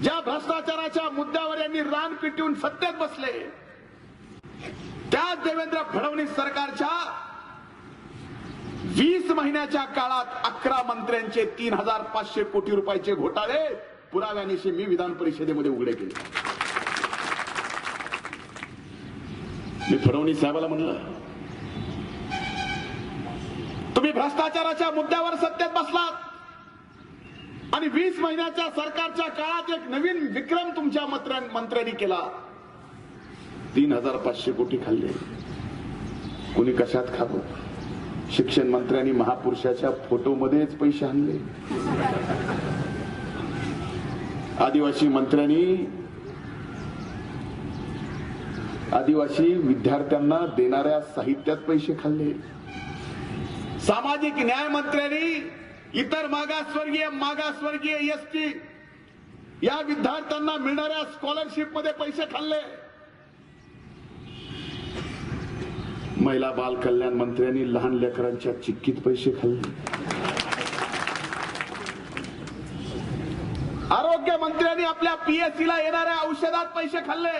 ज्या भ्रष्टाचाराच्या मुद्द्यावर यांनी रान पिटवून सत्तेत बसले, त्याच देवेंद्र फडणवीस सरकारच्या 20 महिन्याच्या काळात 11 मंत्र्यांचे 3500 कोटी रुपयाचे घोटाळे पुराव्यानिशी मी विधान परिषदेमध्ये उघडे केले. मी फडणवीस साहेबाला म्हणलं, तुम्ही भ्रष्टाचाराच्या मुद्द्यावर सत्तेत बसलात आणि 20 महिन्याच्या सरकारच्या काळात एक नवीन विक्रम तुमच्या मंत्र्यांनी केला. 3500 कोटी खाल्ले. कोणी कशात खावं? शिक्षण मंत्र्यांनी महापुरुषाच्या फोटोमध्येच पैसे आणले. आदिवासी मंत्र्यांनी आदिवासी विद्यार्थ्यांना देणाऱ्या साहित्यात पैसे खाल्ले. सामाजिक न्याय मंत्र्यांनी इतर मागासवर्गीय एसटी या विद्यार्थ्यांना मिळणाऱ्या स्कॉलरशिप मध्ये पैसे खाल्ले. महिला बाल कल्याण मंत्र्यांनी लहान लेकरांच्या चिक्कीत पैसे खाल्ले. आरोग्य मंत्र्यांनी आपल्या पीएससीला येणाऱ्या औषधात पैसे खाल्ले.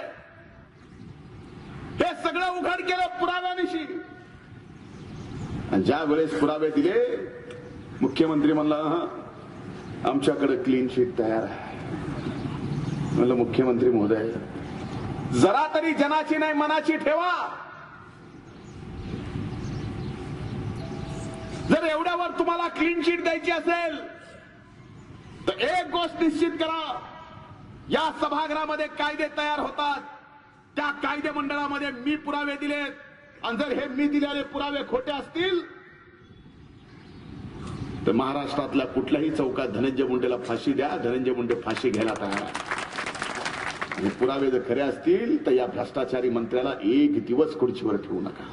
हे सगळं उघड केलं पुराव्यानिशी. ज्या वेळेस पुरावे दिले, मुख्यमंत्री म्हणला आमच्याकडे क्लीन शीट तयार आहे. म्हणलं मुख्यमंत्री महोदय, जरा तरी जनाची नाही मनाची ठेवा. जर एवढ्यावर तुम्हाला क्लीन शीट द्यायची असेल तर एक गोष्ट निश्चित करा, या सभागृहामध्ये कायदे तयार होतात, त्या कायदे मंडळामध्ये मी पुरावे दिलेत आणि जर हे मी दिलेले पुरावे खोटे असतील तर महाराष्ट्रातल्या कुठल्याही चौकात धनंजय मुंडेला फाशी द्या, धनंजय मुंडे फाशी घ्यायला तयार आहे. आणि पुरावे जर खरे असतील तर या भ्रष्टाचारी मंत्र्याला एक दिवस खुर्चीवर ठेवू नका.